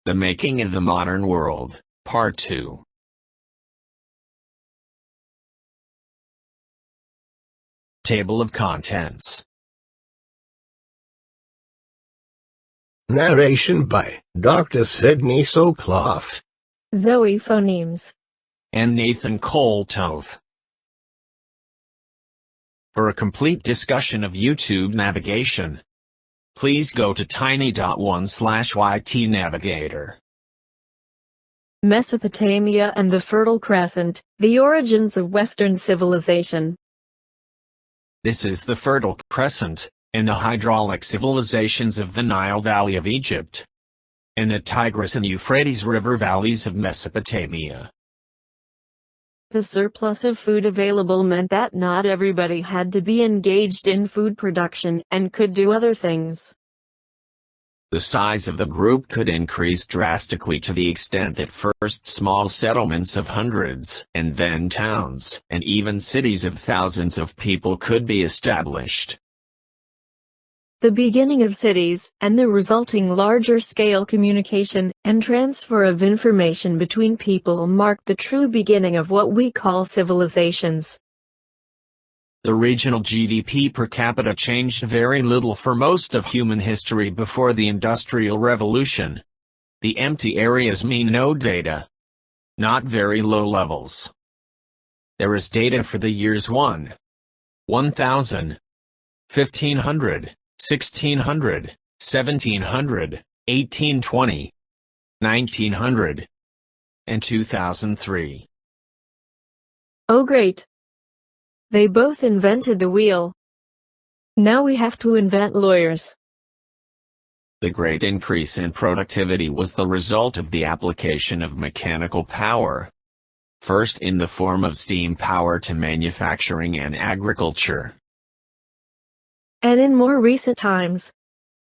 The Making of the Modern World, Part 2. Table of Contents. Narration by Dr. Sidney Soclof, Zoe Phonemes, and Nathan Koltov. For a complete discussion of YouTube navigation, please go to tiny.1/ytnavigator. Mesopotamia and the Fertile Crescent, the origins of Western civilization. This is the Fertile Crescent, and the hydraulic civilizations of the Nile Valley of Egypt, and the Tigris and Euphrates River valleys of Mesopotamia. The surplus of food available meant that not everybody had to be engaged in food production and could do other things. The size of the group could increase drastically to the extent that first small settlements of hundreds, and then towns, and even cities of thousands of people could be established. The beginning of cities, and the resulting larger-scale communication and transfer of information between people marked the true beginning of what we call civilizations. The regional GDP per capita changed very little for most of human history before the Industrial Revolution. The empty areas mean no data. Not very low levels. There is data for the years 1, 1000, 1500, 1600, 1700, 1820, 1900, and 2003. Oh great! They both invented the wheel. Now we have to invent lawyers. The great increase in productivity was the result of the application of mechanical power, first in the form of steam power to manufacturing and agriculture, and in more recent times,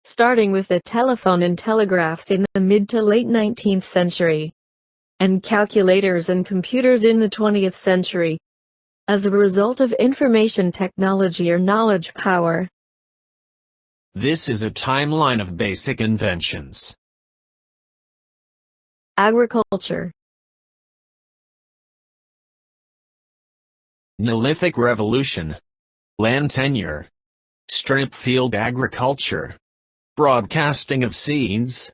starting with the telephone and telegraphs in the mid to late 19th century, and calculators and computers in the 20th century, as a result of information technology or knowledge power. This is a timeline of basic inventions. Agriculture. Neolithic Revolution. Land tenure. Strip field agriculture. Broadcasting of seeds.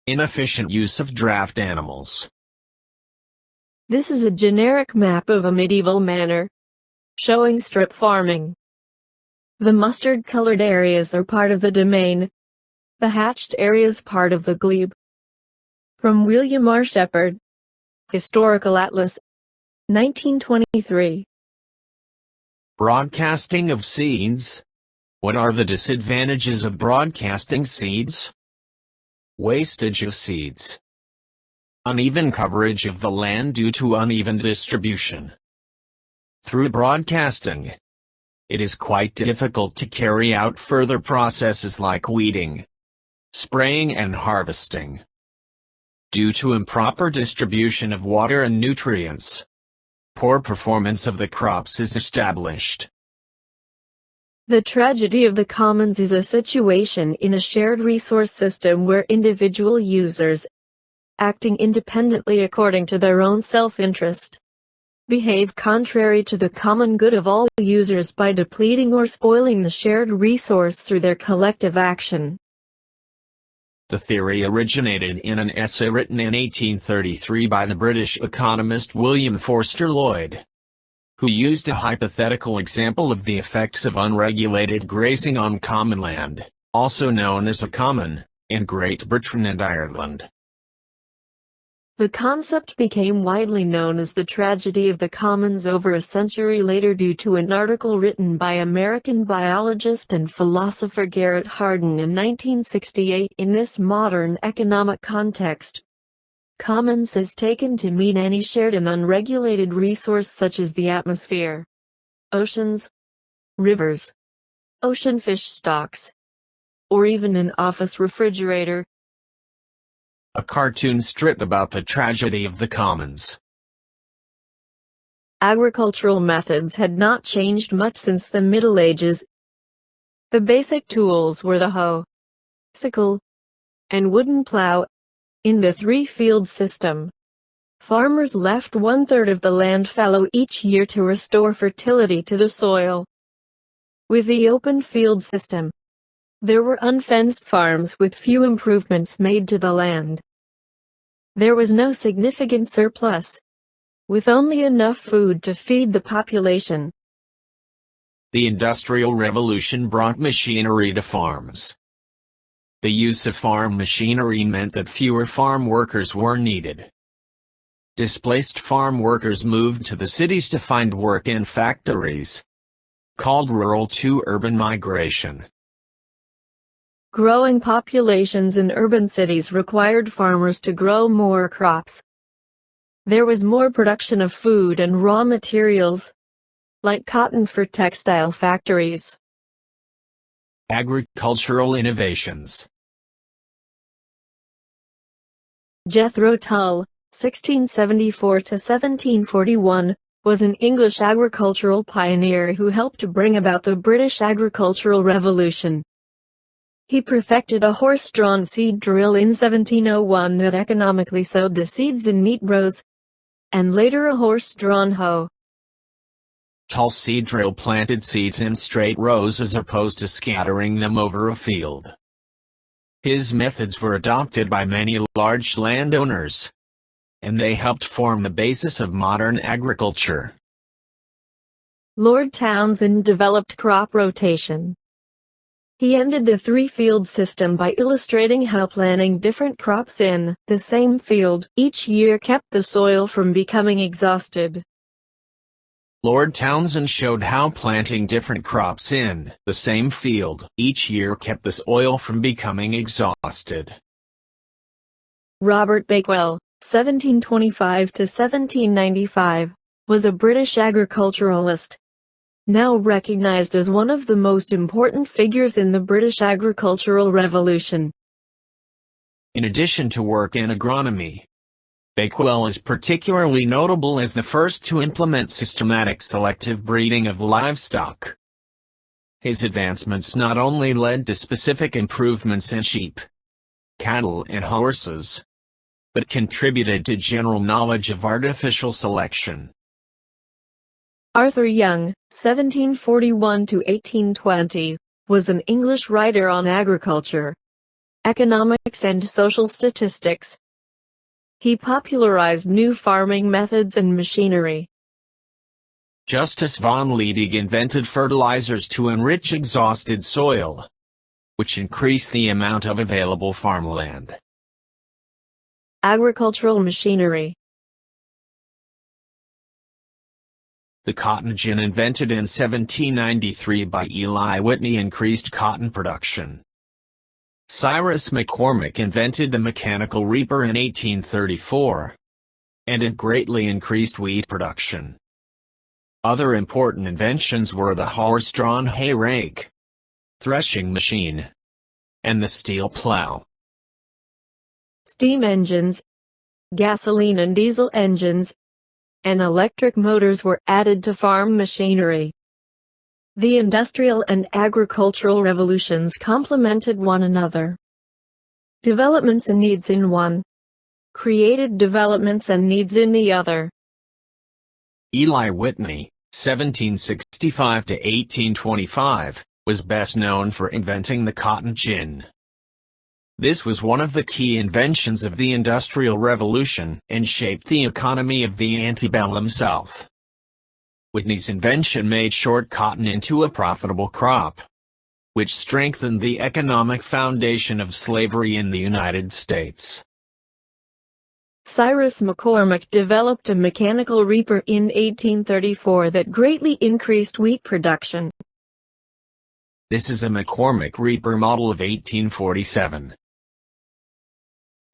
Inefficient use of draft animals. This is a generic map of a medieval manor, showing strip farming. The mustard-colored areas are part of the domain, the hatched areas part of the glebe. From William R. Shepard, Historical Atlas, 1923. Broadcasting of seeds. What are the disadvantages of broadcasting seeds? Wastage of seeds. Uneven coverage of the land due to uneven distribution. Through broadcasting, it is quite difficult to carry out further processes like weeding, spraying and harvesting. Due to improper distribution of water and nutrients, poor performance of the crops is established. The tragedy of the commons is a situation in a shared resource system where individual users, acting independently according to their own self-interest, behave contrary to the common good of all users by depleting or spoiling the shared resource through their collective action. The theory originated in an essay written in 1833 by the British economist William Forster Lloyd, who used a hypothetical example of the effects of unregulated grazing on common land, also known as a common, in Great Britain and Ireland. The concept became widely known as the tragedy of the commons over a century later due to an article written by American biologist and philosopher Garrett Hardin in 1968. In this modern economic context, commons is taken to mean any shared and unregulated resource such as the atmosphere, oceans, rivers, ocean fish stocks, or even an office refrigerator. A cartoon strip about the tragedy of the commons. Agricultural methods had not changed much since the Middle Ages. The basic tools were the hoe, sickle, and wooden plow, In the three-field system, farmers left one-third of the land fallow each year to restore fertility to the soil. With the open field system, there were unfenced farms with few improvements made to the land. There was no significant surplus, with only enough food to feed the population. The Industrial Revolution brought machinery to farms. The use of farm machinery meant that fewer farm workers were needed. Displaced farm workers moved to the cities to find work in factories, called rural to urban migration. Growing populations in urban cities required farmers to grow more crops. There was more production of food and raw materials, like cotton for textile factories. Agricultural innovations. Jethro Tull, 1674 to 1741, was an English agricultural pioneer who helped to bring about the British agricultural revolution. He perfected a horse-drawn seed drill in 1701 that economically sowed the seeds in neat rows, and later a horse-drawn hoe. Tull's seed drill planted seeds in straight rows as opposed to scattering them over a field. His methods were adopted by many large landowners, and they helped form the basis of modern agriculture. Lord Townshend developed crop rotation. He ended the three-field system by illustrating how planting different crops in the same field each year kept the soil from becoming exhausted. Lord Townshend showed how planting different crops in the same field each year kept the soil from becoming exhausted. Robert Bakewell, 1725 to 1795, was a British agriculturalist, now recognized as one of the most important figures in the British agricultural revolution. In addition to work in agronomy, Bakewell is particularly notable as the first to implement systematic selective breeding of livestock. His advancements not only led to specific improvements in sheep, cattle and horses, but contributed to general knowledge of artificial selection. Arthur Young, 1741 to 1820, was an English writer on agriculture, economics and social statistics. He popularized new farming methods and machinery. Justus von Liebig invented fertilizers to enrich exhausted soil, which increased the amount of available farmland. Agricultural machinery. The cotton gin invented in 1793 by Eli Whitney increased cotton production. Cyrus McCormick invented the mechanical reaper in 1834, and it greatly increased wheat production. Other important inventions were the horse-drawn hay rake, threshing machine, and the steel plow. Steam engines, gasoline and diesel engines, and electric motors were added to farm machinery. The industrial and agricultural revolutions complemented one another. Developments and needs in one created developments and needs in the other. Eli Whitney, 1765 to 1825, was best known for inventing the cotton gin. This was one of the key inventions of the Industrial Revolution and shaped the economy of the antebellum South. Whitney's invention made short cotton into a profitable crop, which strengthened the economic foundation of slavery in the United States. Cyrus McCormick developed a mechanical reaper in 1834 that greatly increased wheat production. This is a McCormick reaper model of 1847.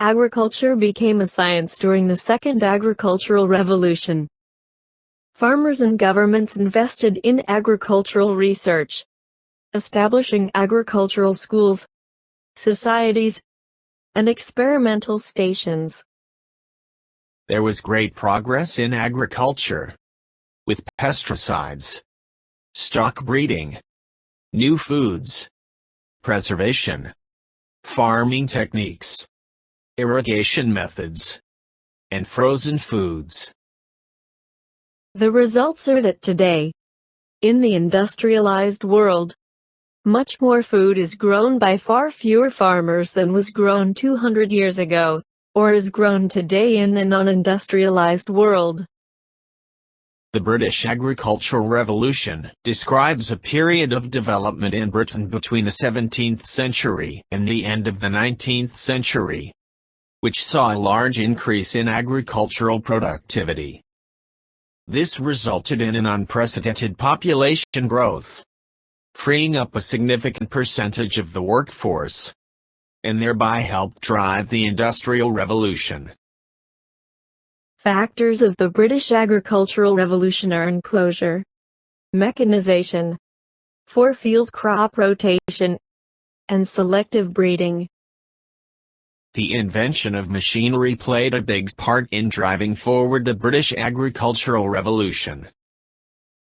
Agriculture became a science during the Second Agricultural Revolution. Farmers and governments invested in agricultural research, establishing agricultural schools, societies, and experimental stations. There was great progress in agriculture, with pesticides, stock breeding, new foods, preservation, farming techniques, irrigation methods, and frozen foods. The results are that today, in the industrialized world, much more food is grown by far fewer farmers than was grown 200 years ago, or is grown today in the non-industrialized world. The British Agricultural Revolution describes a period of development in Britain between the 17th century and the end of the 19th century, which saw a large increase in agricultural productivity. This resulted in an unprecedented population growth, freeing up a significant percentage of the workforce, and thereby helped drive the Industrial Revolution. Factors of the British Agricultural Revolution are enclosure, mechanization, four-field crop rotation, and selective breeding. The invention of machinery played a big part in driving forward the British Agricultural Revolution.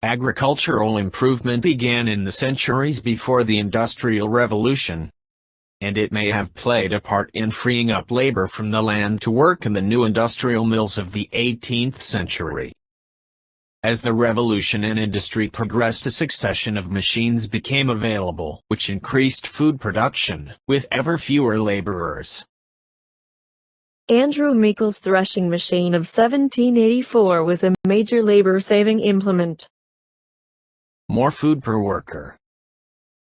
Agricultural improvement began in the centuries before the Industrial Revolution, and it may have played a part in freeing up labor from the land to work in the new industrial mills of the 18th century. As the revolution and industry progressed, a succession of machines became available, which increased food production, with ever fewer laborers. Andrew Meikle's threshing machine of 1784 was a major labor-saving implement. More food per worker.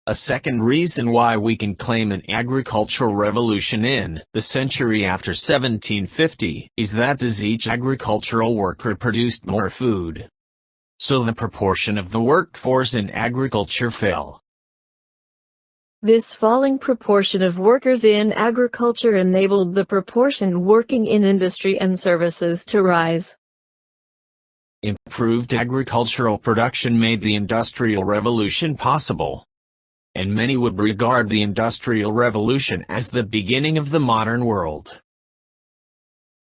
A second reason why we can claim an agricultural revolution in the century after 1750 is that as each agricultural worker produced more food, so the proportion of the workforce in agriculture fell. This falling proportion of workers in agriculture enabled the proportion working in industry and services to rise. Improved agricultural production made the Industrial Revolution possible, and many would regard the Industrial Revolution as the beginning of the modern world.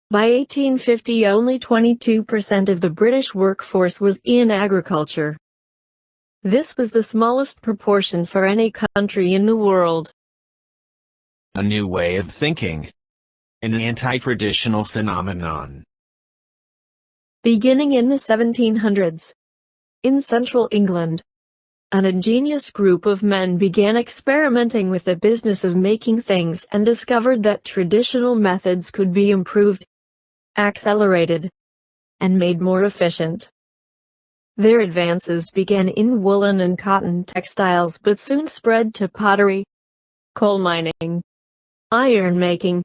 By 1850, only 22% of the British workforce was in agriculture. This was the smallest proportion for any country in the world. A new way of thinking. An anti-traditional phenomenon. Beginning in the 1700s, in central England, an ingenious group of men began experimenting with the business of making things and discovered that traditional methods could be improved, accelerated, and made more efficient. Their advances began in woolen and cotton textiles but soon spread to pottery, coal mining, iron making,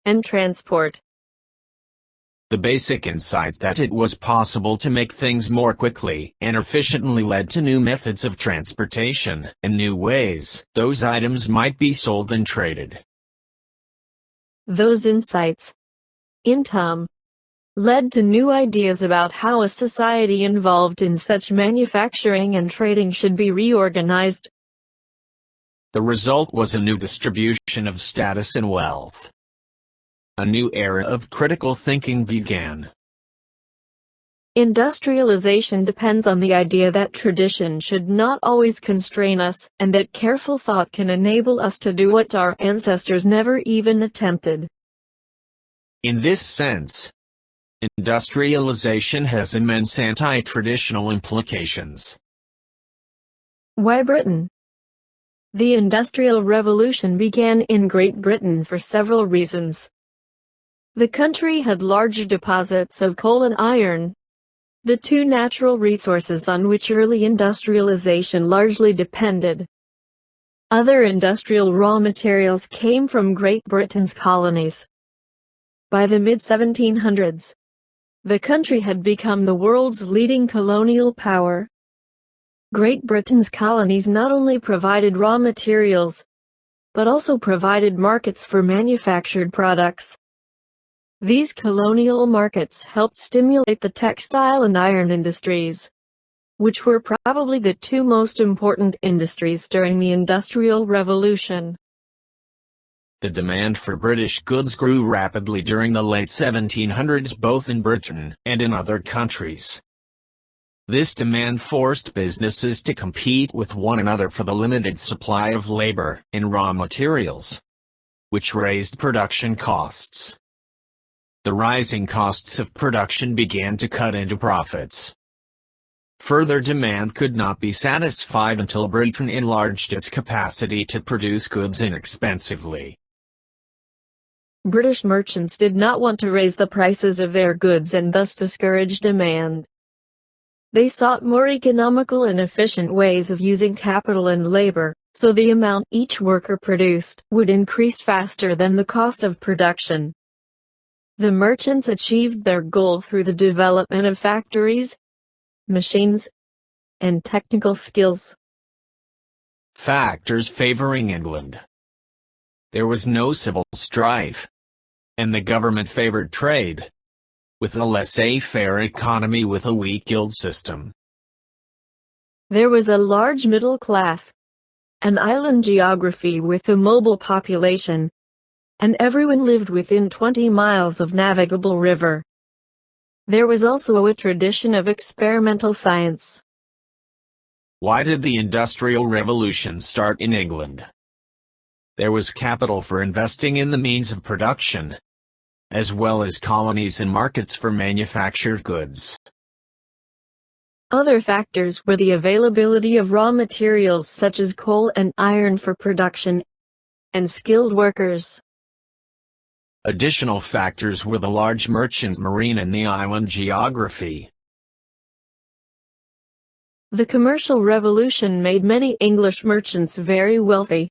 and transport. The basic insight that it was possible to make things more quickly and efficiently led to new methods of transportation and new ways those items might be sold and traded. Those insights, in turn, led to new ideas about how a society involved in such manufacturing and trading should be reorganized. The result was a new distribution of status and wealth. A new era of critical thinking began. Industrialization depends on the idea that tradition should not always constrain us, and that careful thought can enable us to do what our ancestors never even attempted. In this sense, industrialization has immense anti-traditional implications. Why Britain? The Industrial Revolution began in Great Britain for several reasons. The country had large deposits of coal and iron, the two natural resources on which early industrialization largely depended. Other industrial raw materials came from Great Britain's colonies. By the mid-1700s, the country had become the world's leading colonial power. Great Britain's colonies not only provided raw materials, but also provided markets for manufactured products. These colonial markets helped stimulate the textile and iron industries, which were probably the two most important industries during the Industrial Revolution. The demand for British goods grew rapidly during the late 1700s both in Britain and in other countries. This demand forced businesses to compete with one another for the limited supply of labor and raw materials. which raised production costs. The rising costs of production began to cut into profits. Further demand could not be satisfied until Britain enlarged its capacity to produce goods inexpensively. British merchants did not want to raise the prices of their goods and thus discourage demand. They sought more economical and efficient ways of using capital and labor, so the amount each worker produced would increase faster than the cost of production. The merchants achieved their goal through the development of factories, machines, and technical skills. Factors favoring England. There was no civil strife, and the government favored trade, with a laissez-faire economy with a weak guild system. There was a large middle class, an island geography with a mobile population, and everyone lived within 20 miles of navigable river. There was also a tradition of experimental science. Why did the Industrial Revolution start in England? There was capital for investing in the means of production, as well as colonies and markets for manufactured goods. Other factors were the availability of raw materials such as coal and iron for production, and skilled workers. Additional factors were the large merchant marine and the island geography. The commercial revolution made many English merchants very wealthy.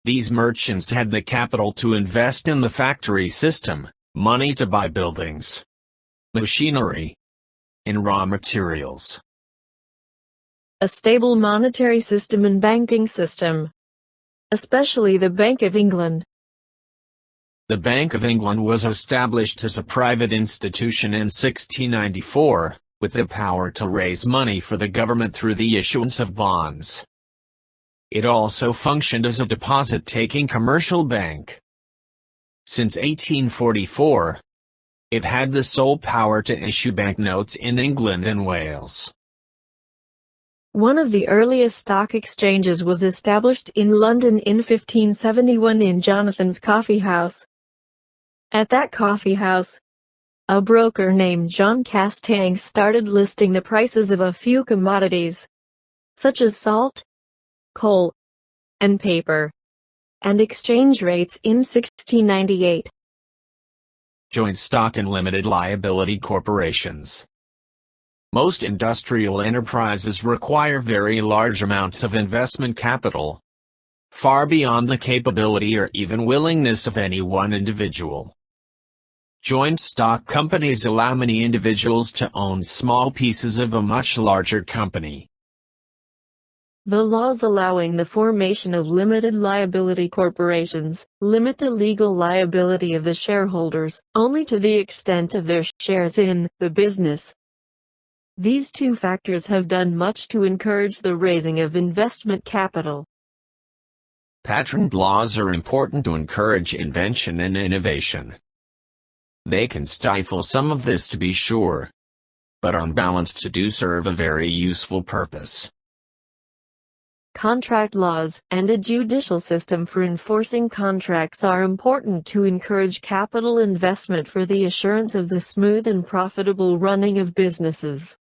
These merchants had the capital to invest in the factory system, money to buy buildings, machinery, and raw materials. A stable monetary system and banking system, especially the Bank of England. The Bank of England was established as a private institution in 1694, with the power to raise money for the government through the issuance of bonds. It also functioned as a deposit-taking commercial bank. Since 1844, it had the sole power to issue banknotes in England and Wales. One of the earliest stock exchanges was established in London in 1571 in Jonathan's Coffee House. At that coffee house, a broker named John Castang started listing the prices of a few commodities, such as salt, coal, and paper, and exchange rates in 1698. Joint stock and limited liability corporations. Most industrial enterprises require very large amounts of investment capital, far beyond the capability or even willingness of any one individual. Joint stock companies allow many individuals to own small pieces of a much larger company. The laws allowing the formation of limited liability corporations limit the legal liability of the shareholders only to the extent of their shares in the business. These two factors have done much to encourage the raising of investment capital. Patent laws are important to encourage invention and innovation. They can stifle some of this, to be sure, but on balance do serve a very useful purpose. Contract laws and a judicial system for enforcing contracts are important to encourage capital investment for the assurance of the smooth and profitable running of businesses.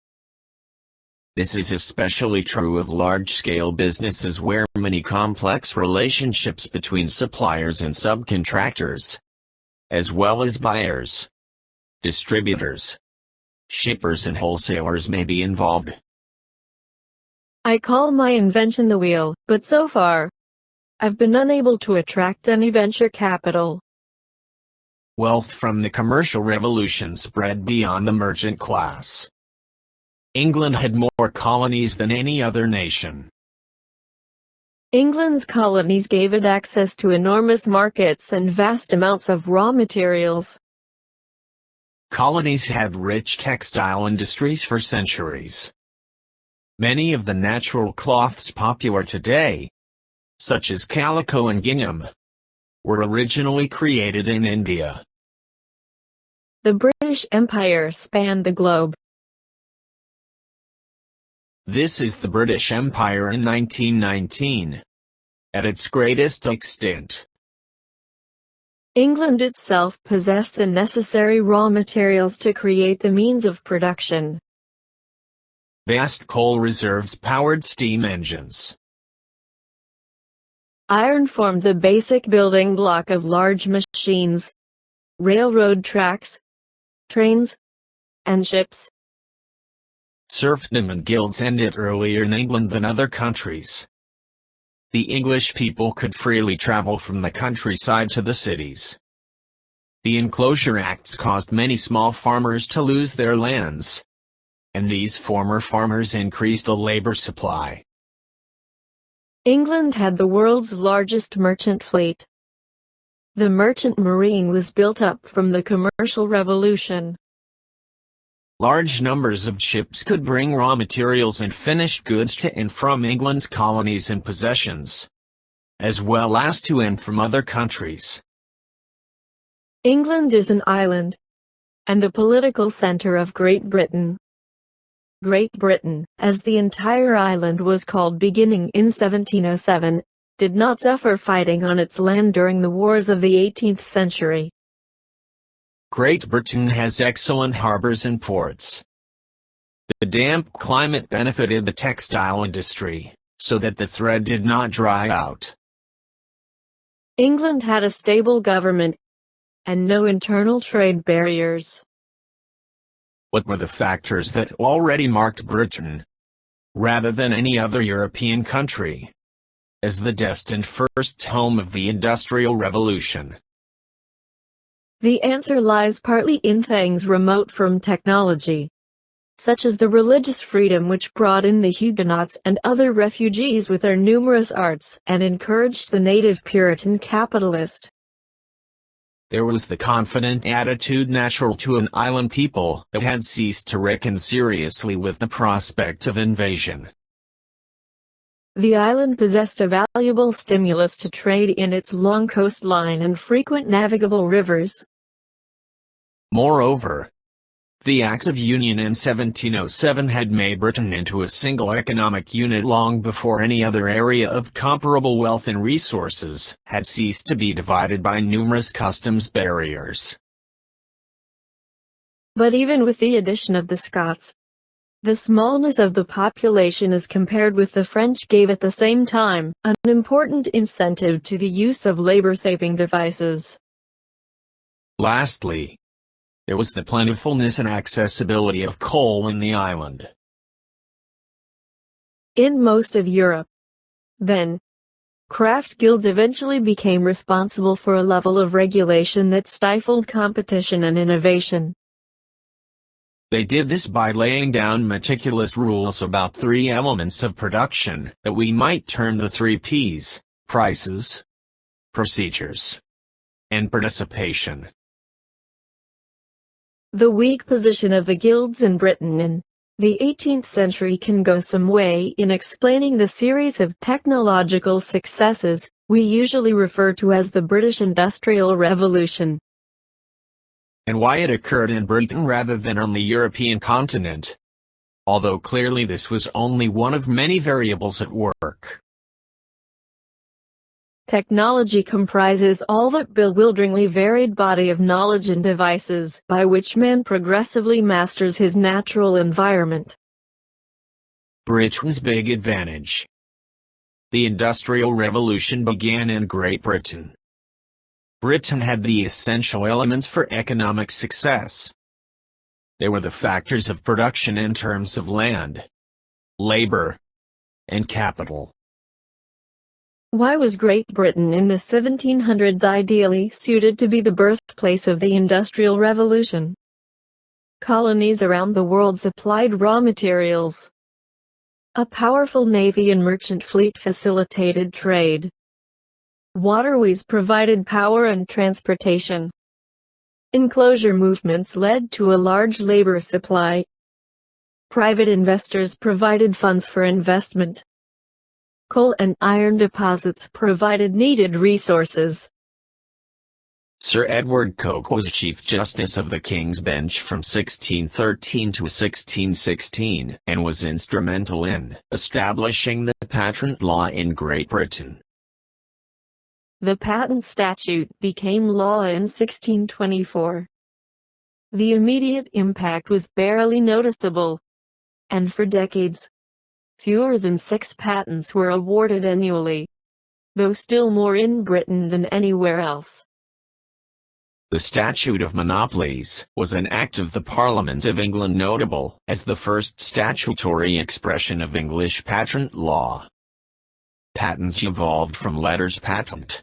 This is especially true of large-scale businesses where many complex relationships between suppliers and subcontractors, as well as buyers, distributors, shippers and wholesalers may be involved. I call my invention the wheel, but so far, I've been unable to attract any venture capital. Wealth from the commercial revolution spread beyond the merchant class. England had more colonies than any other nation. England's colonies gave it access to enormous markets and vast amounts of raw materials. Colonies had rich textile industries for centuries. Many of the natural cloths popular today, such as calico and gingham, were originally created in India. The British Empire spanned the globe. This is the British Empire in 1919, at its greatest extent. England itself possessed the necessary raw materials to create the means of production. Vast coal reserves powered steam engines. Iron formed the basic building block of large machines, railroad tracks, trains, and ships. Serfdom and guilds ended earlier in England than other countries. The English people could freely travel from the countryside to the cities. The Enclosure Acts caused many small farmers to lose their lands, and these former farmers increased the labor supply. England had the world's largest merchant fleet. The merchant marine was built up from the commercial revolution. Large numbers of ships could bring raw materials and finished goods to and from England's colonies and possessions, as well as to and from other countries. England is an island, and the political center of Great Britain. Great Britain, as the entire island was called beginning in 1707, did not suffer fighting on its land during the wars of the 18th century. Great Britain has excellent harbors and ports. The damp climate benefited the textile industry, so that the thread did not dry out. England had a stable government, and no internal trade barriers. What were the factors that already marked Britain, rather than any other European country, as the destined first home of the Industrial Revolution? The answer lies partly in things remote from technology, such as the religious freedom which brought in the Huguenots and other refugees with their numerous arts and encouraged the native Puritan capitalist. There was the confident attitude natural to an island people that had ceased to reckon seriously with the prospect of invasion. The island possessed a valuable stimulus to trade in its long coastline and frequent navigable rivers. Moreover, the Act of Union in 1707 had made Britain into a single economic unit long before any other area of comparable wealth and resources had ceased to be divided by numerous customs barriers. But even with the addition of the Scots, the smallness of the population as compared with the French gave at the same time an important incentive to the use of labor-saving devices. Lastly, there was the plentifulness and accessibility of coal in the island. In most of Europe, then, craft guilds eventually became responsible for a level of regulation that stifled competition and innovation. They did this by laying down meticulous rules about three elements of production that we might term the three Ps: prices, procedures, and participation. The weak position of the guilds in Britain in the 18th century can go some way in explaining the series of technological successes we usually refer to as the British Industrial Revolution, and why it occurred in Britain rather than on the European continent, although clearly this was only one of many variables at work. Technology comprises all that bewilderingly varied body of knowledge and devices by which man progressively masters his natural environment. Britain's big advantage. The Industrial Revolution began in Great Britain. Britain had the essential elements for economic success. They were the factors of production in terms of land, labor, and capital. Why was Great Britain in the 1700s ideally suited to be the birthplace of the Industrial Revolution? Colonies around the world supplied raw materials. A powerful navy and merchant fleet facilitated trade. Waterways provided power and transportation. Enclosure movements led to a large labor supply. Private investors provided funds for investment. Coal and iron deposits provided needed resources. Sir Edward Coke was Chief Justice of the King's Bench from 1613 to 1616 and was instrumental in establishing the patent law in Great Britain. The patent statute became law in 1624. The immediate impact was barely noticeable, and for decades, fewer than 6 patents were awarded annually, though still more in Britain than anywhere else. The Statute of Monopolies was an act of the Parliament of England notable as the first statutory expression of English patent law. Patents evolved from letters patent,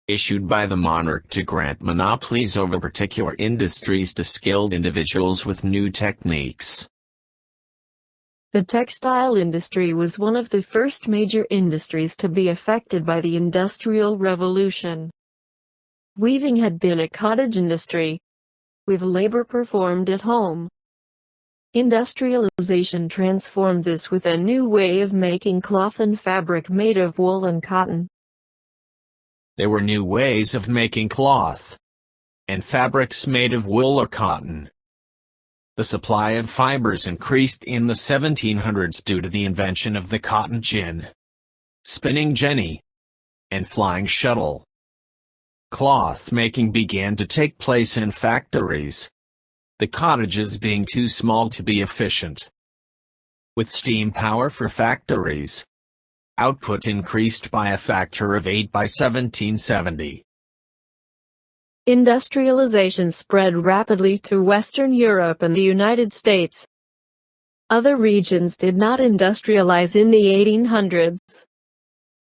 issued by the monarch to grant monopolies over particular industries to skilled individuals with new techniques. The textile industry was one of the first major industries to be affected by the Industrial Revolution. Weaving had been a cottage industry, with labor performed at home. Industrialization transformed this with a new way of making cloth and fabric made of wool and cotton. There were new ways of making cloth and fabrics made of wool or cotton. The supply of fibers increased in the 1700s due to the invention of the cotton gin, spinning jenny, and flying shuttle. Cloth making began to take place in factories, the cottages being too small to be efficient. With steam power for factories, output increased by a factor of 8 by 1770. Industrialization spread rapidly to Western Europe and the United States. Other regions did not industrialize in the 1800s.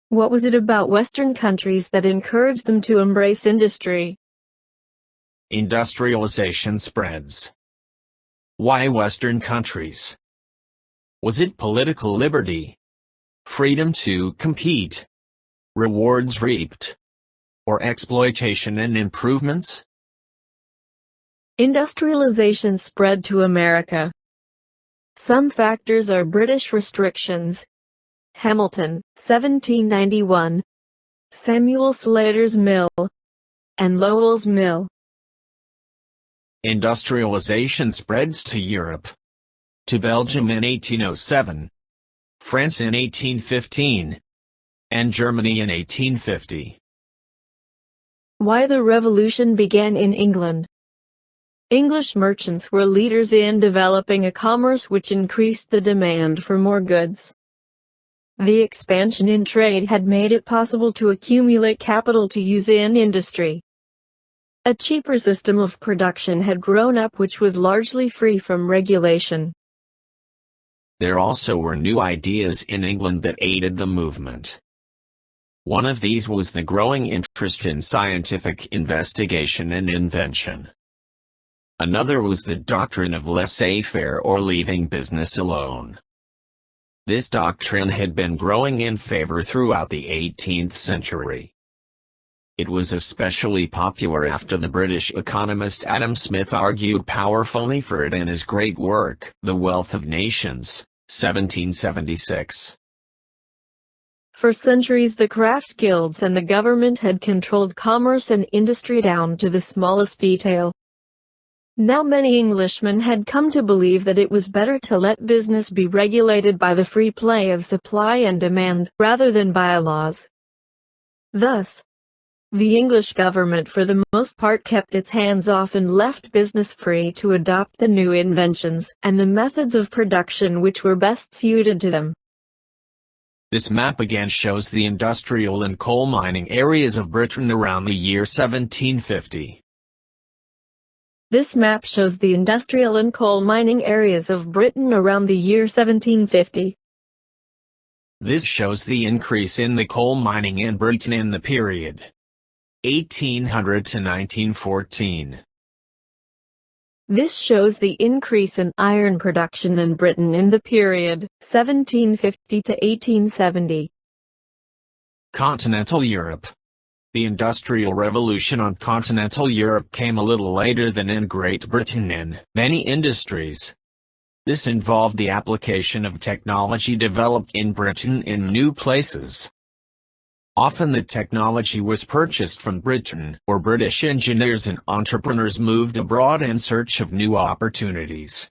What was it about Western countries that encouraged them to embrace industry? Industrialization spreads. Why Western countries? Was it political liberty, freedom to compete, rewards reaped, or exploitation and improvements? Industrialization spread to America. Some factors are British restrictions. Hamilton, 1791, Samuel Slater's mill, and Lowell's mill. Industrialization spreads to Europe, to Belgium in 1807, France in 1815, and Germany in 1850. Why the revolution began in England. English merchants were leaders in developing a commerce which increased the demand for more goods. The expansion in trade had made it possible to accumulate capital to use in industry. A cheaper system of production had grown up which was largely free from regulation. There also were new ideas in England that aided the movement. One of these was the growing interest in scientific investigation and invention. Another was the doctrine of laissez-faire or leaving business alone. This doctrine had been growing in favor throughout the 18th century. It was especially popular after the British economist Adam Smith argued powerfully for it in his great work, The Wealth of Nations, 1776. For centuries the craft guilds and the government had controlled commerce and industry down to the smallest detail. Now many Englishmen had come to believe that it was better to let business be regulated by the free play of supply and demand, rather than by laws. Thus, the English government for the most part kept its hands off and left business free to adopt the new inventions and the methods of production which were best suited to them. This map again shows the industrial and coal mining areas of Britain around the year 1750. This map shows the industrial and coal mining areas of Britain around the year 1750. This shows the increase in the coal mining in Britain in the period 1800 to 1914. This shows the increase in iron production in Britain in the period 1750 to 1870. Continental Europe. The Industrial Revolution on continental Europe came a little later than in Great Britain in many industries. This involved the application of technology developed in Britain in new places. Often the technology was purchased from Britain, or British engineers and entrepreneurs moved abroad in search of new opportunities.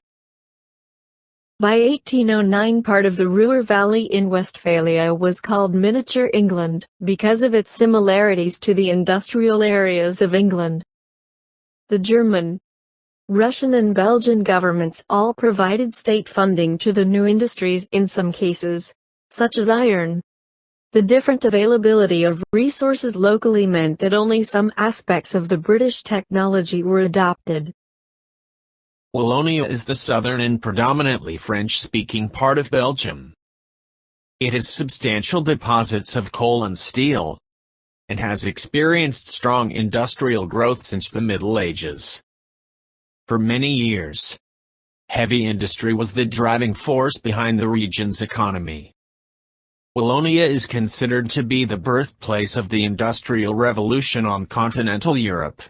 By 1809, part of the Ruhr Valley in Westphalia was called Miniature England, because of its similarities to the industrial areas of England. The German, Russian and Belgian governments all provided state funding to the new industries in some cases, such as iron. The different availability of resources locally meant that only some aspects of the British technology were adopted. Wallonia is the southern and predominantly French-speaking part of Belgium. It has substantial deposits of coal and steel, and has experienced strong industrial growth since the Middle Ages. For many years, heavy industry was the driving force behind the region's economy. Wallonia is considered to be the birthplace of the Industrial Revolution on continental Europe.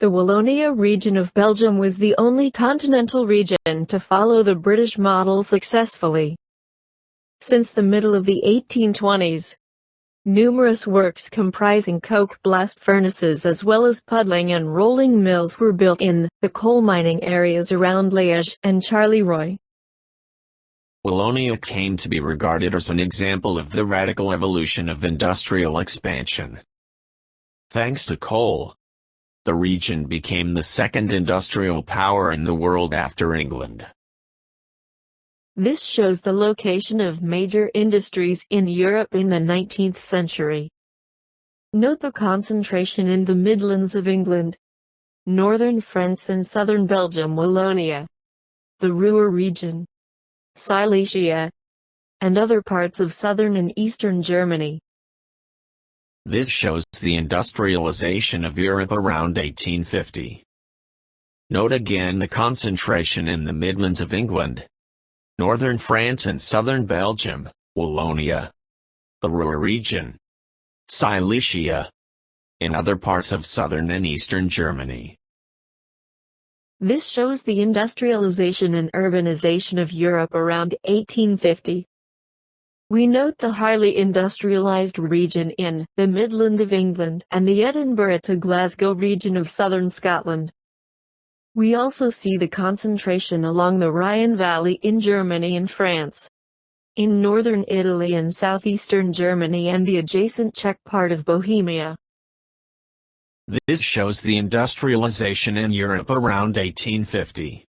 The Wallonia region of Belgium was the only continental region to follow the British model successfully. Since the middle of the 1820s, numerous works comprising coke blast furnaces as well as puddling and rolling mills were built in the coal mining areas around Liège and Charleroi. Wallonia came to be regarded as an example of the radical evolution of industrial expansion. Thanks to coal, the region became the second industrial power in the world after England. This shows the location of major industries in Europe in the 19th century. Note the concentration in the Midlands of England, northern France and southern Belgium, Wallonia, the Ruhr region, Silesia, and other parts of southern and eastern Germany. This shows the industrialization of Europe around 1850. Note again the concentration in the Midlands of England, northern France and southern Belgium, Wallonia, the Ruhr region, Silesia, and other parts of southern and eastern Germany. This shows the industrialization and urbanization of Europe around 1850. We note the highly industrialized region in the Midland of England and the Edinburgh to Glasgow region of southern Scotland. We also see the concentration along the Rhine Valley in Germany and France, in northern Italy and southeastern Germany and the adjacent Czech part of Bohemia. This shows the industrialization in Europe around 1850.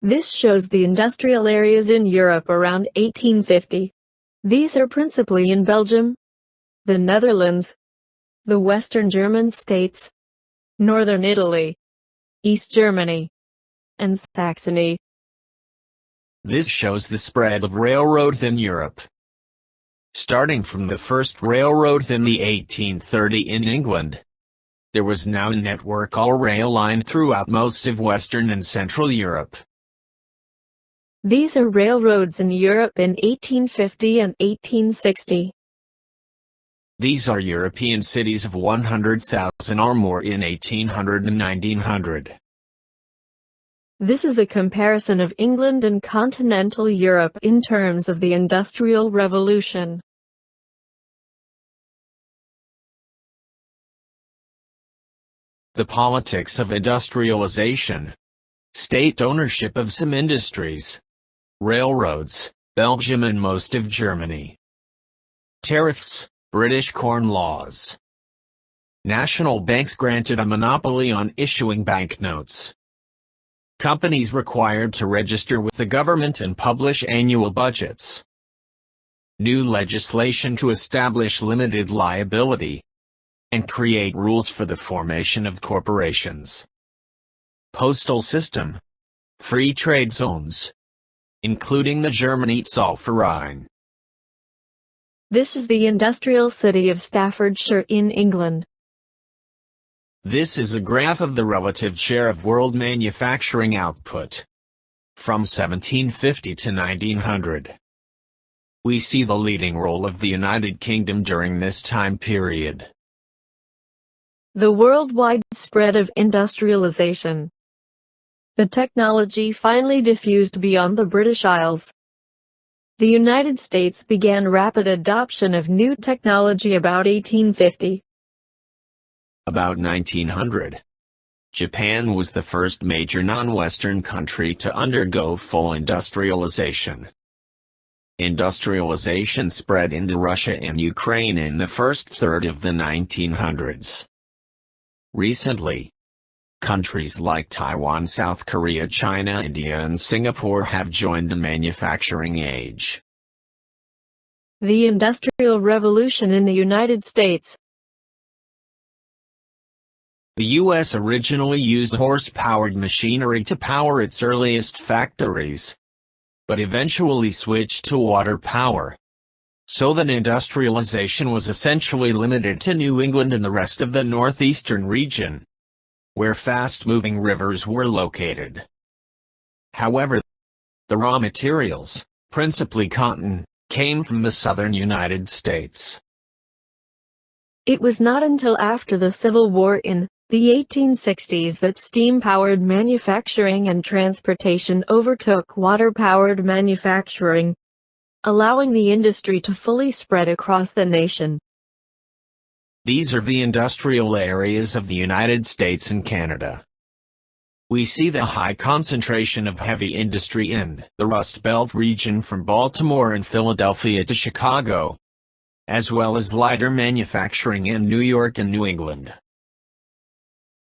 This shows the industrial areas in Europe around 1850. These are principally in Belgium, the Netherlands, the Western German states, northern Italy, East Germany, and Saxony. This shows the spread of railroads in Europe. Starting from the first railroads in the 1830s in England, there was now a network all rail line throughout most of Western and Central Europe. These are railroads in Europe in 1850 and 1860. These are European cities of 100,000 or more in 1800 and 1900. This is a comparison of England and continental Europe in terms of the Industrial Revolution. The politics of industrialization. State ownership of some industries. Railroads, Belgium and most of Germany. Tariffs, British Corn Laws. National banks granted a monopoly on issuing banknotes. Companies required to register with the government and publish annual budgets. New legislation to establish limited liability and create rules for the formation of corporations. Postal system. Free trade zones, including the German Zollverein. This is the industrial city of Staffordshire in England. This is a graph of the relative share of world manufacturing output from 1750 to 1900. We see the leading role of the United Kingdom during this time period. The worldwide spread of industrialization. The technology finally diffused beyond the British Isles. The United States began rapid adoption of new technology about 1850. About 1900, Japan was the first major non-Western country to undergo full industrialization. Industrialization spread into Russia and Ukraine in the first third of the 1900s. Recently, countries like Taiwan, South Korea, China, India, and Singapore have joined the manufacturing age. The Industrial Revolution in the United States. The U.S. originally used horse-powered machinery to power its earliest factories, but eventually switched to water power, so that industrialization was essentially limited to New England and the rest of the northeastern region, where fast-moving rivers were located. However, the raw materials, principally cotton, came from the southern United States. It was not until after the Civil War in the 1860s that steam-powered manufacturing and transportation overtook water-powered manufacturing, allowing the industry to fully spread across the nation. These are the industrial areas of the United States and Canada. We see the high concentration of heavy industry in the Rust Belt region from Baltimore and Philadelphia to Chicago, as well as lighter manufacturing in New York and New England.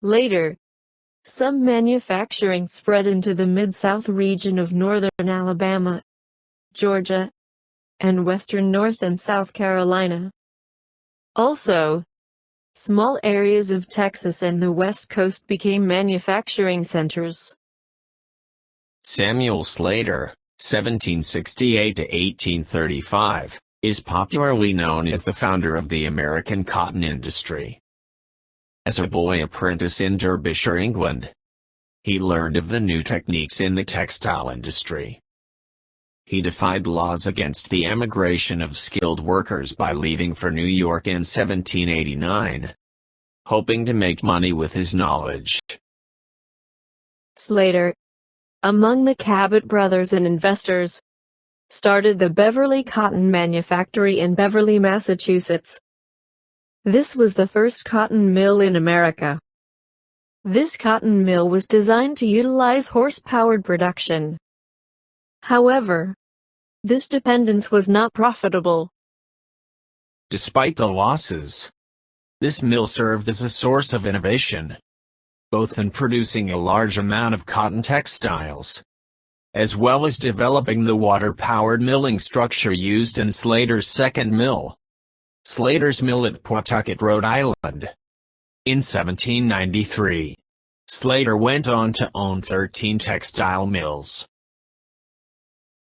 Later, some manufacturing spread into the Mid-South region of northern Alabama, Georgia, and western North and South Carolina. Also, small areas of Texas and the West Coast became manufacturing centers. Samuel Slater, 1768 to 1835, is popularly known as the founder of the American cotton industry. As a boy apprentice in Derbyshire, England, he learned of the new techniques in the textile industry. He defied laws against the emigration of skilled workers by leaving for New York in 1789, hoping to make money with his knowledge. Slater, among the Cabot brothers and investors, started the Beverly Cotton Manufactory in Beverly, Massachusetts. This was the first cotton mill in America. This cotton mill was designed to utilize horse-powered production. However, this dependence was not profitable. Despite the losses, this mill served as a source of innovation, both in producing a large amount of cotton textiles, as well as developing the water-powered milling structure used in Slater's second mill, Slater's Mill at Pawtucket, Rhode Island. In 1793, Slater went on to own 13 textile mills.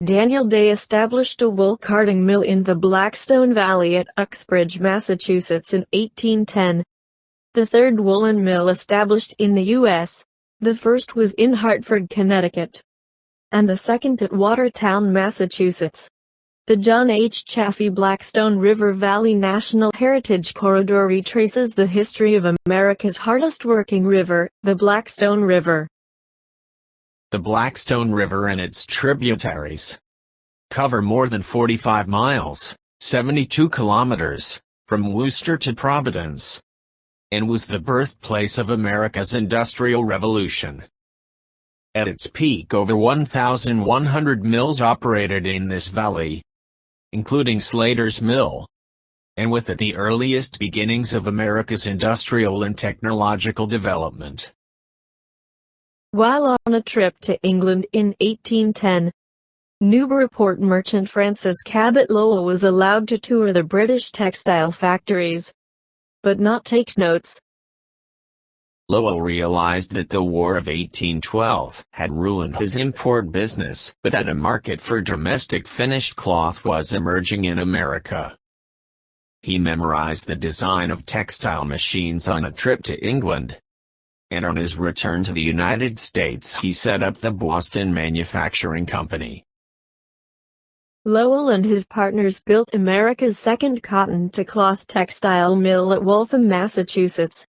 Daniel Day established a wool carding mill in the Blackstone Valley at Uxbridge, Massachusetts in 1810. The third woolen mill established in the U.S., the first was in Hartford, Connecticut, and the second at Watertown, Massachusetts. The John H. Chaffee Blackstone River Valley National Heritage Corridor retraces the history of America's hardest-working river, the Blackstone River. The Blackstone River and its tributaries cover more than 45 miles, 72 kilometers, from Worcester to Providence, and was the birthplace of America's Industrial Revolution. At its peak, over 1,100 mills operated in this valley, including Slater's Mill, and with it the earliest beginnings of America's industrial and technological development. While on a trip to England in 1810, Newburyport merchant Francis Cabot Lowell was allowed to tour the British textile factories, but not take notes. Lowell realized that the War of 1812 had ruined his import business, but that a market for domestic finished cloth was emerging in America. He memorized the design of textile machines on a trip to England, and on his return to the United States he set up the Boston Manufacturing Company. Lowell and his partners built America's second cotton-to-cloth textile mill at Waltham, Massachusetts,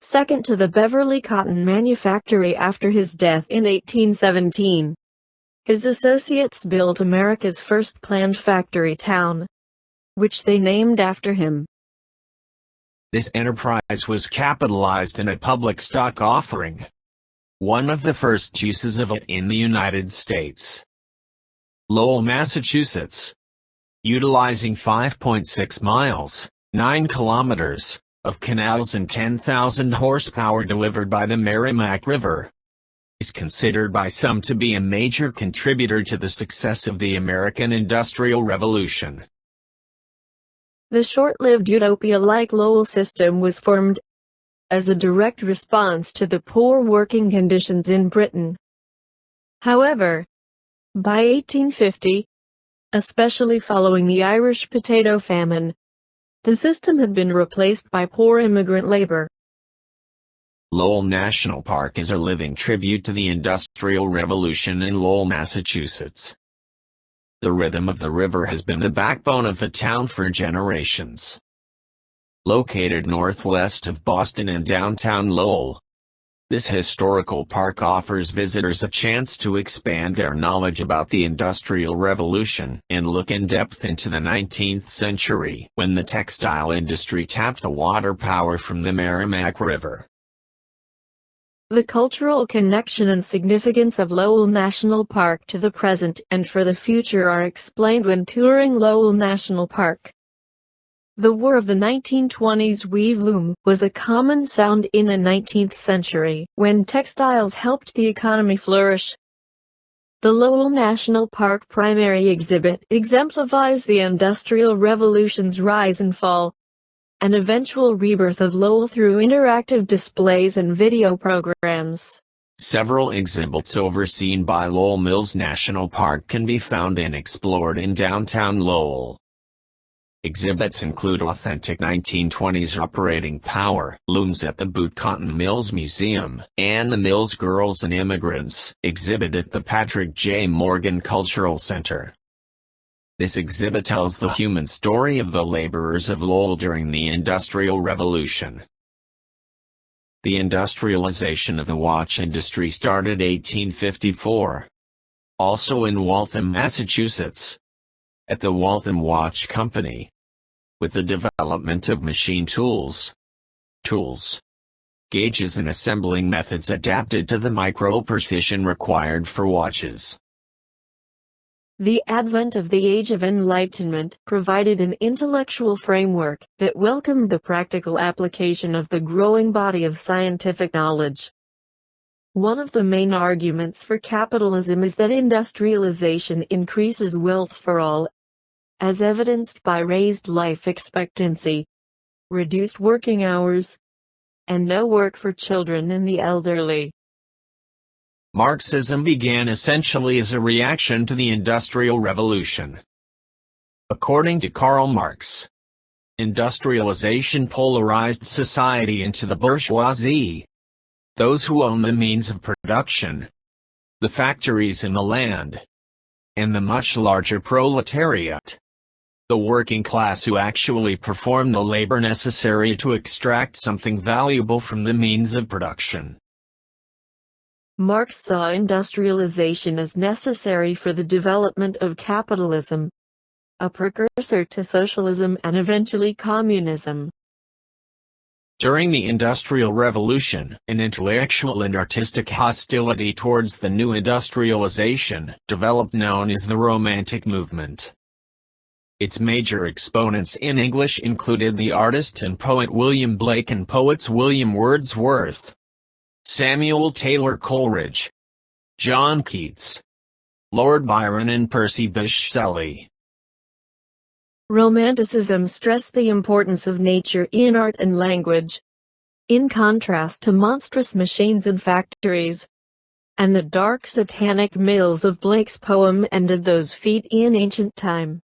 second to the Beverly Cotton Manufactory after his death in 1817. His associates built America's first planned factory town, which they named after him. This enterprise was capitalized in a public stock offering, one of the first uses of it in the United States. Lowell, Massachusetts. Utilizing 5.6 miles, 9 kilometers, of canals and 10,000 horsepower delivered by the Merrimack River, is considered by some to be a major contributor to the success of the American Industrial Revolution. The short-lived utopia-like Lowell system was formed as a direct response to the poor working conditions in Britain. However, by 1850, especially following the Irish potato famine, the system had been replaced by poor immigrant labor. Lowell National Park is a living tribute to the Industrial Revolution in Lowell, Massachusetts. The rhythm of the river has been the backbone of the town for generations. Located northwest of Boston and downtown Lowell, this historical park offers visitors a chance to expand their knowledge about the Industrial Revolution and look in depth into the 19th century, when the textile industry tapped the water power from the Merrimack River. The cultural connection and significance of Lowell National Park to the present and for the future are explained when touring Lowell National Park. The whir of the 1920s weave loom was a common sound in the 19th century, when textiles helped the economy flourish. The Lowell National Park primary exhibit exemplifies the Industrial Revolution's rise and fall, and eventual rebirth of Lowell through interactive displays and video programs. Several exhibits overseen by Lowell Mills National Park can be found and explored in downtown Lowell. Exhibits include authentic 1920s operating power looms at the Boot Cotton Mills Museum, and the Mills Girls and Immigrants exhibit at the Patrick J. Morgan Cultural Center. This exhibit tells the human story of the laborers of Lowell during the Industrial Revolution. The industrialization of the watch industry started 1854. Also in Waltham, Massachusetts, at the Waltham Watch Company, with the development of machine tools, gauges and assembling methods adapted to the micro-precision required for watches. The advent of the Age of Enlightenment provided an intellectual framework that welcomed the practical application of the growing body of scientific knowledge. One of the main arguments for capitalism is that industrialization increases wealth for all, as evidenced by raised life expectancy, reduced working hours, and no work for children and the elderly. Marxism began essentially as a reaction to the Industrial Revolution. According to Karl Marx, industrialization polarized society into the bourgeoisie, those who own the means of production, the factories and the land, and the much larger proletariat, the working class who actually perform the labor necessary to extract something valuable from the means of production. Marx saw industrialization as necessary for the development of capitalism, a precursor to socialism and eventually communism. During the Industrial Revolution, an intellectual and artistic hostility towards the new industrialization developed known as the Romantic movement. Its major exponents in English included the artist and poet William Blake and poets William Wordsworth, Samuel Taylor Coleridge, John Keats, Lord Byron and Percy Bysshe Shelley. Romanticism stressed the importance of nature in art and language, in contrast to monstrous machines and factories, and the dark satanic mills of Blake's poem ended those feet in ancient time.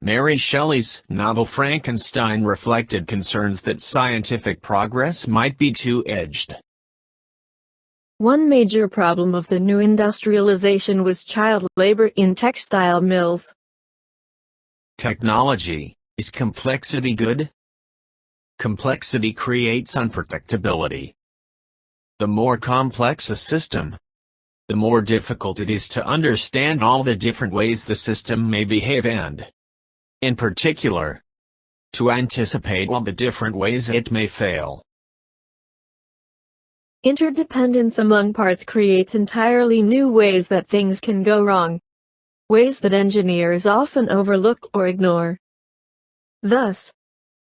Mary Shelley's novel Frankenstein reflected concerns that scientific progress might be two-edged. One major problem of the new industrialization was child labor in textile mills. Technology, is complexity good? Complexity creates unpredictability. The more complex a system, the more difficult it is to understand all the different ways the system may behave and, in particular, to anticipate all the different ways it may fail. Interdependence among parts creates entirely new ways that things can go wrong, ways that engineers often overlook or ignore. Thus,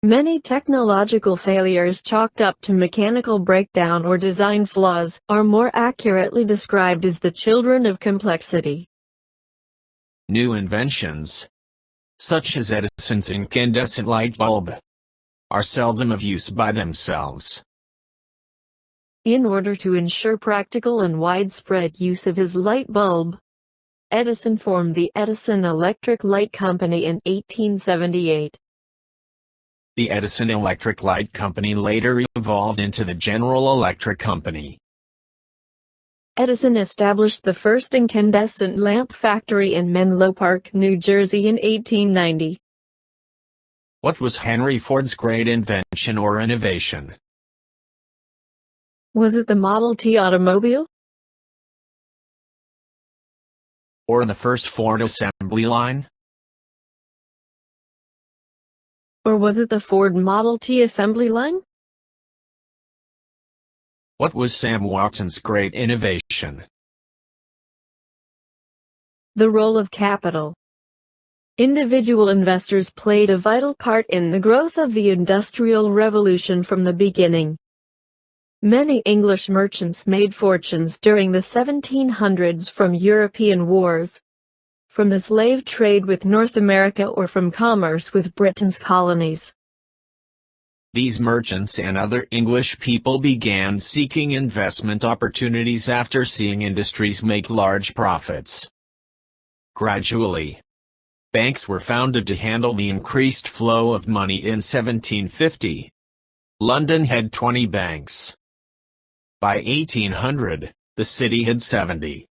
many technological failures chalked up to mechanical breakdown or design flaws are more accurately described as the children of complexity. New inventions, such as Edison's incandescent light bulb, are seldom of use by themselves. In order to ensure practical and widespread use of his light bulb, Edison formed the Edison Electric Light Company in 1878. The Edison Electric Light Company later evolved into the General Electric Company. Edison established the first incandescent lamp factory in Menlo Park, New Jersey in 1890. What was Henry Ford's great invention or innovation? Was it the Model T automobile? Or the first Ford assembly line? Or was it the Ford Model T assembly line? What was Sam Walton's great innovation? The role of capital. Individual investors played a vital part in the growth of the Industrial Revolution from the beginning. Many English merchants made fortunes during the 1700s from European wars, from the slave trade with North America, or from commerce with Britain's colonies. These merchants and other English people began seeking investment opportunities after seeing industries make large profits. Gradually, banks were founded to handle the increased flow of money. In 1750, London had 20 banks. By 1800, the city had 70.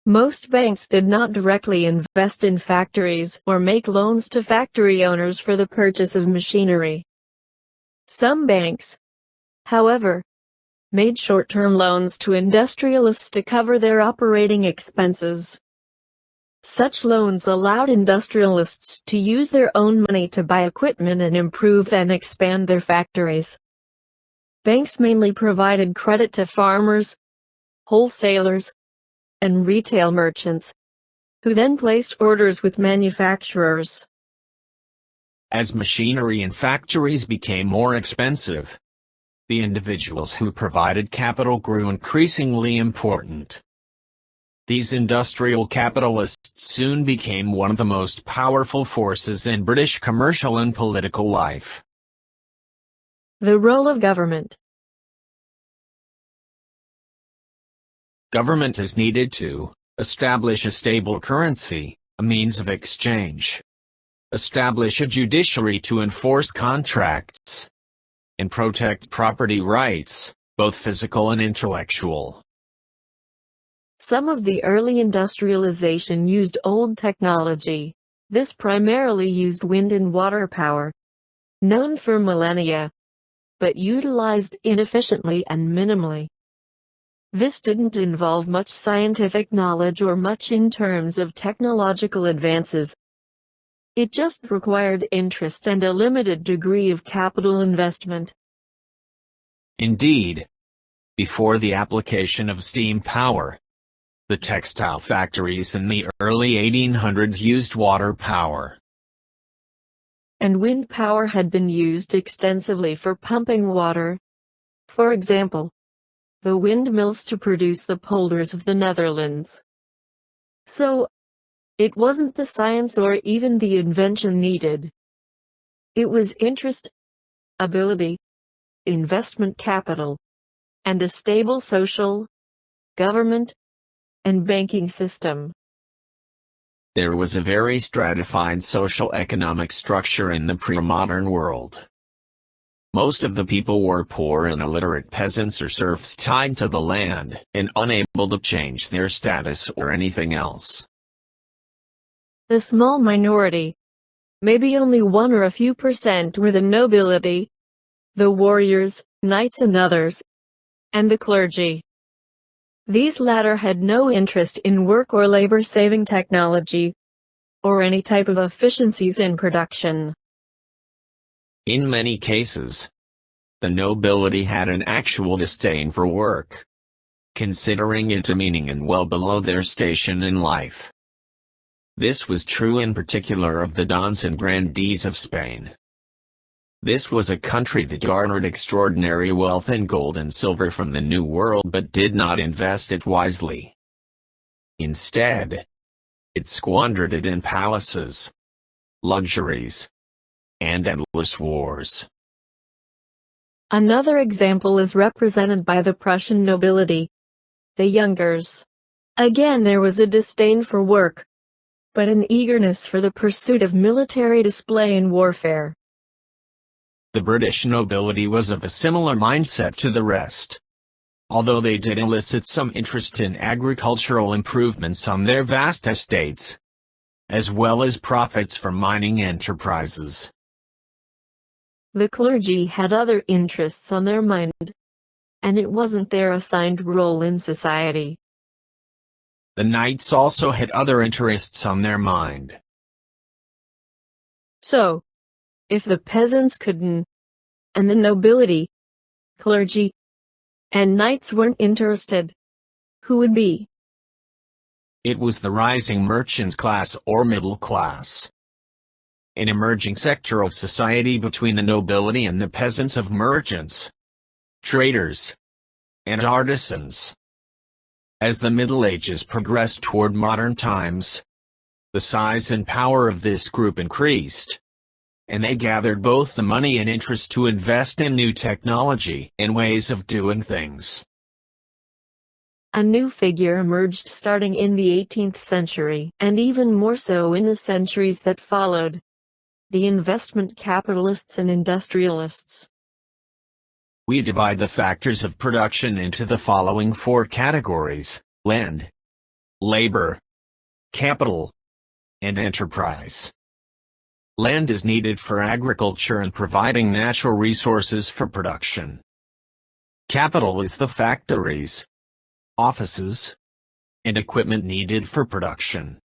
Most banks did not directly invest in factories or make loans to factory owners for the purchase of machinery. Some banks, however, made short-term loans to industrialists to cover their operating expenses. Such loans allowed industrialists to use their own money to buy equipment and improve and expand their factories. Banks mainly provided credit to farmers, wholesalers, and retail merchants, who then placed orders with manufacturers. As machinery and factories became more expensive, the individuals who provided capital grew increasingly important. These industrial capitalists soon became one of the most powerful forces in British commercial and political life. The role of government. Government is needed to establish a stable currency, a means of exchange, establish a judiciary to enforce contracts, and protect property rights, both physical and intellectual. Some of the early industrialization used old technology. This primarily used wind and water power, known for millennia, but utilized inefficiently and minimally. This didn't involve much scientific knowledge or much in terms of technological advances. It just required interest and a limited degree of capital investment. Indeed, before the application of steam power, the textile factories in the early 1800s used water power. And wind power had been used extensively for pumping water. For example, the windmills to produce the polders of the Netherlands. So, it wasn't the science or even the invention needed. It was interest, ability, investment capital, and a stable social, government, and banking system. There was a very stratified social economic structure in the pre-modern world. Most of the people were poor and illiterate peasants or serfs tied to the land and unable to change their status or anything else. The small minority, maybe only 1 or a few percent, were the nobility, the warriors, knights and others, and the clergy. These latter had no interest in work or labor-saving technology, or any type of efficiencies in production. In many cases, the nobility had an actual disdain for work, considering it demeaning and well below their station in life. This was true in particular of the dons and grandees of Spain. This was a country that garnered extraordinary wealth in gold and silver from the New World but did not invest it wisely. Instead, it squandered it in palaces, luxuries, and endless wars. Another example is represented by the Prussian nobility, the Junkers. Again, there was a disdain for work, but an eagerness for the pursuit of military display and warfare. The British nobility was of a similar mindset to the rest, although they did elicit some interest in agricultural improvements on their vast estates, as well as profits from mining enterprises. The clergy had other interests on their mind, and it wasn't their assigned role in society. The knights also had other interests on their mind. So, if the peasants couldn't, and the nobility, clergy, and knights weren't interested, who would be? It was the rising merchant class or middle class, an emerging sector of society between the nobility and the peasants of merchants, traders, and artisans. As the Middle Ages progressed toward modern times, the size and power of this group increased, and they gathered both the money and interest to invest in new technology and ways of doing things. A new figure emerged starting in the 18th century, and even more so in the centuries that followed: the investment capitalists and industrialists. We divide the factors of production into the following four categories: land, labor, capital, and enterprise. Land is needed for agriculture and providing natural resources for production. Capital is the factories, offices, and equipment needed for production.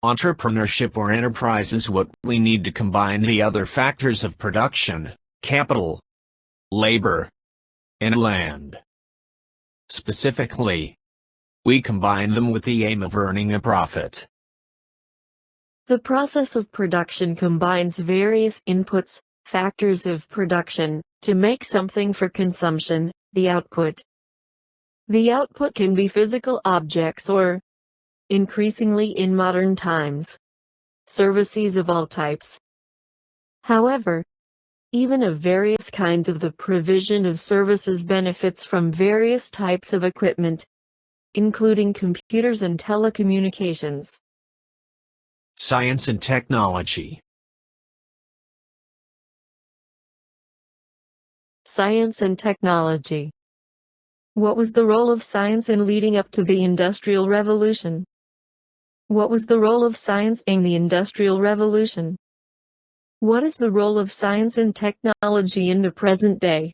Entrepreneurship or enterprise is what we need to combine the other factors of production: capital, labor, and land. Specifically, we combine them with the aim of earning a profit. The process of production combines various inputs, factors of production, to make something for consumption, the output. The output can be physical objects or, increasingly in modern times, services of all types. However, even of various kinds of the provision of services benefits from various types of equipment, including computers and telecommunications. Science and technology. Science and technology. What was the role of science in leading up to the Industrial Revolution? What was the role of science in the Industrial Revolution? What is the role of science and technology in the present day?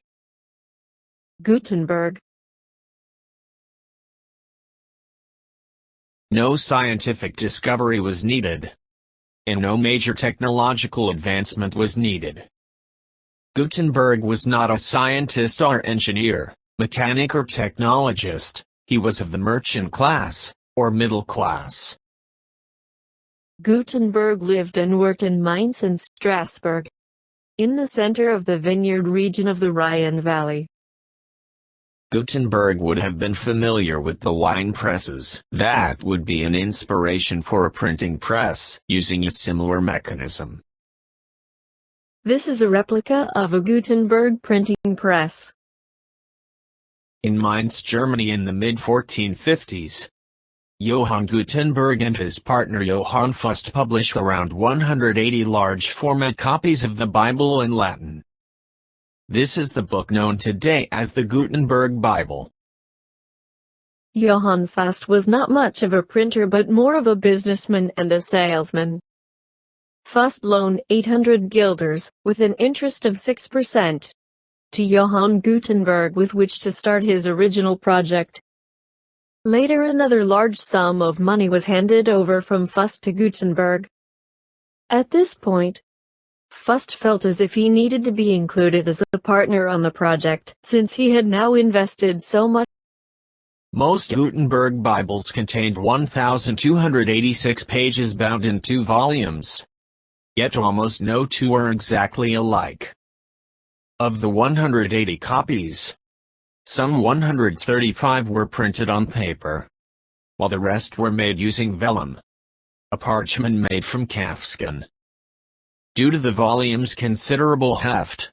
Gutenberg. No scientific discovery was needed, and no major technological advancement was needed. Gutenberg was not a scientist or engineer, mechanic or technologist. He was of the merchant class, or middle class. Gutenberg lived and worked in Mainz and Strasbourg, in the center of the vineyard region of the Rhine Valley. Gutenberg would have been familiar with the wine presses. That would be an inspiration for a printing press, using a similar mechanism. This is a replica of a Gutenberg printing press. In Mainz, Germany in the mid-1450s, Johann Gutenberg and his partner Johann Fust published around 180 large-format copies of the Bible in Latin. This is the book known today as the Gutenberg Bible. Johann Fust was not much of a printer but more of a businessman and a salesman. Fust loaned 800 guilders, with an interest of 6%, to Johann Gutenberg with which to start his original project. Later another large sum of money was handed over from Fust to Gutenberg. At this point, Fust felt as if he needed to be included as a partner on the project, since he had now invested so much. Most Gutenberg Bibles contained 1,286 pages bound in 2 volumes. Yet almost no two are exactly alike. Of the 180 copies, some 135 were printed on paper, while the rest were made using vellum, a parchment made from calfskin. Due to the volume's considerable heft,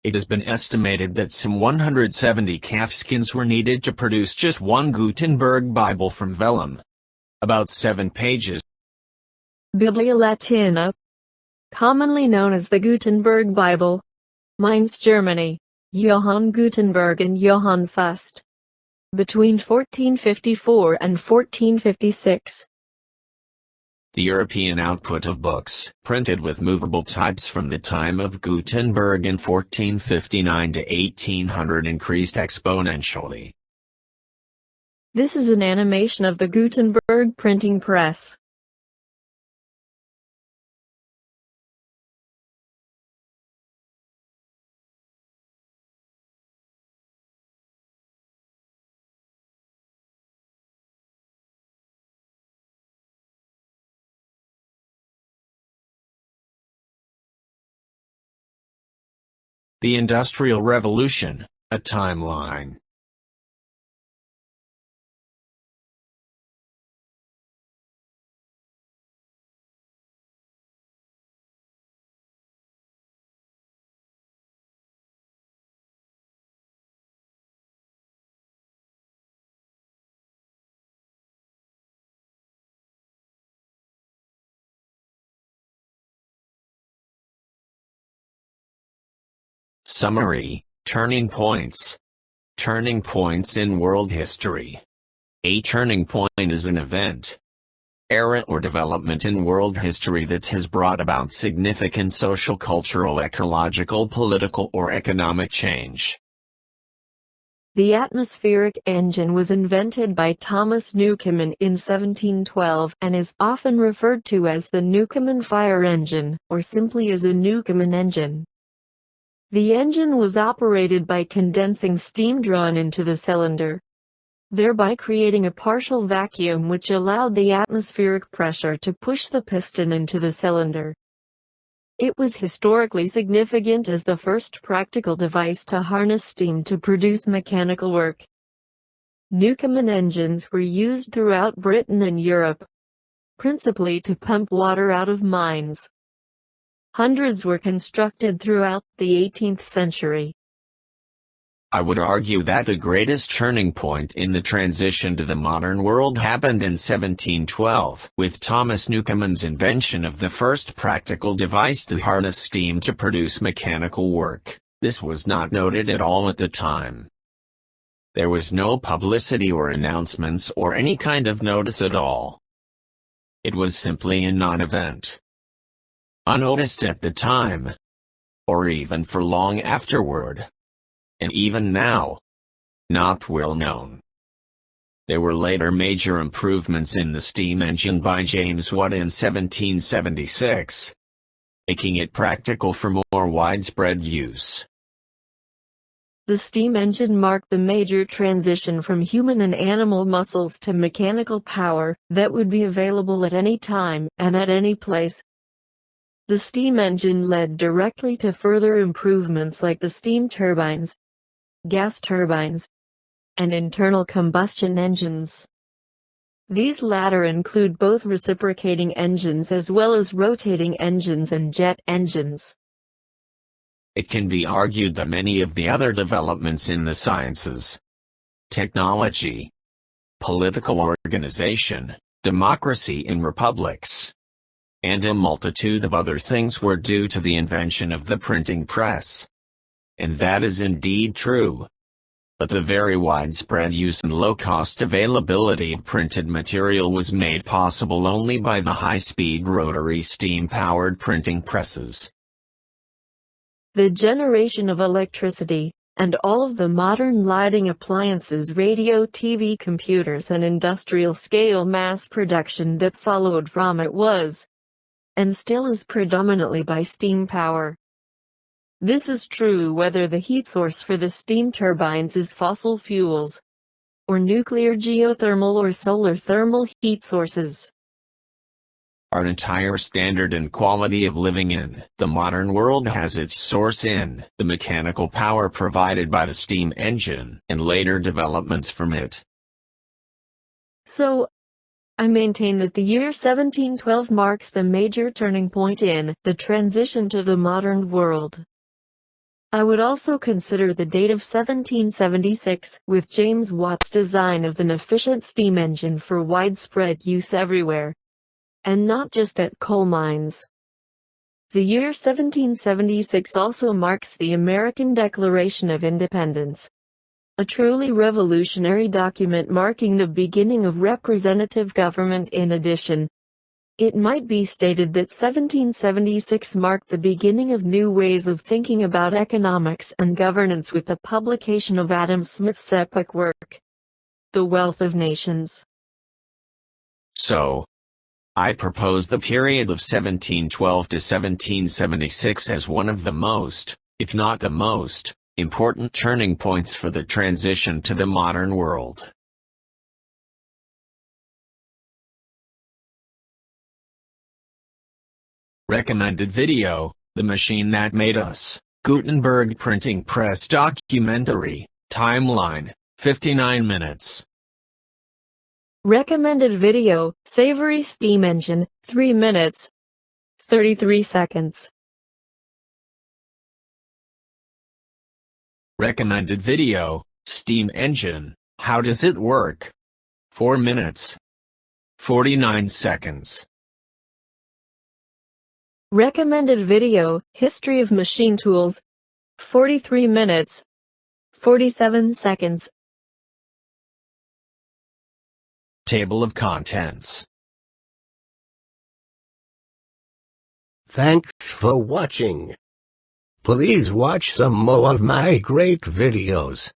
it has been estimated that some 170 calfskins were needed to produce just one Gutenberg Bible from vellum, about 7 pages. Biblia Latina, commonly known as the Gutenberg Bible, Mainz, Germany, Johann Gutenberg and Johann Fust. Between 1454 and 1456. The European output of books printed with movable types from the time of Gutenberg in 1459 to 1800 increased exponentially. This is an animation of the Gutenberg printing press. The Industrial Revolution, a timeline. Summary, Turning Points. Turning points in world history. A turning point is an event, era or development in world history that has brought about significant social, cultural, ecological, political, or economic change. The atmospheric engine was invented by Thomas Newcomen in 1712 and is often referred to as the Newcomen fire engine, or simply as a Newcomen engine. The engine was operated by condensing steam drawn into the cylinder, thereby creating a partial vacuum which allowed the atmospheric pressure to push the piston into the cylinder. It was historically significant as the first practical device to harness steam to produce mechanical work. Newcomen engines were used throughout Britain and Europe, principally to pump water out of mines. Hundreds were constructed throughout the 18th century. I would argue that the greatest turning point in the transition to the modern world happened in 1712, with Thomas Newcomen's invention of the first practical device to harness steam to produce mechanical work. This was not noted at all at the time. There was no publicity or announcements or any kind of notice at all. It was simply a non-event. Unnoticed at the time, or even for long afterward, and even now, not well known. There were later major improvements in the steam engine by James Watt in 1776, making it practical for more widespread use. The steam engine marked the major transition from human and animal muscles to mechanical power that would be available at any time and at any place. The steam engine led directly to further improvements like the steam turbines, gas turbines, and internal combustion engines. These latter include both reciprocating engines as well as rotating engines and jet engines. It can be argued that many of the other developments in the sciences, technology, political organization, democracy in republics, and a multitude of other things were due to the invention of the printing press. And that is indeed true. But the very widespread use and low-cost availability of printed material was made possible only by the high-speed rotary steam-powered printing presses. The generation of electricity, and all of the modern lighting appliances, radio, TV, computers, and industrial-scale mass production that followed from it was and still is predominantly by steam power. This is true whether the heat source for the steam turbines is fossil fuels, or nuclear geothermal or solar thermal heat sources. Our entire standard and quality of living in the modern world has its source in the mechanical power provided by the steam engine and later developments from it. So, I maintain that the year 1712 marks the major turning point in the transition to the modern world. I would also consider the date of 1776, with James Watt's design of an efficient steam engine for widespread use everywhere, and not just at coal mines. The year 1776 also marks the American Declaration of Independence, a truly revolutionary document marking the beginning of representative government. In addition, it might be stated that 1776 marked the beginning of new ways of thinking about economics and governance with the publication of Adam Smith's epic work, The Wealth of Nations. So, I propose the period of 1712 to 1776 as one of the most, if not the most, important turning points for the transition to the modern world. Recommended video: The Machine That Made Us, Gutenberg Printing Press Documentary, Timeline, 59 minutes. Recommended video: Savory Steam Engine, 3 minutes, 33 seconds. Recommended video: Steam Engine, How Does It Work? 4 minutes, 49 seconds. Recommended video: History of Machine Tools, 43 minutes, 47 seconds. Table of contents. Thanks for watching. Please watch some more of my great videos.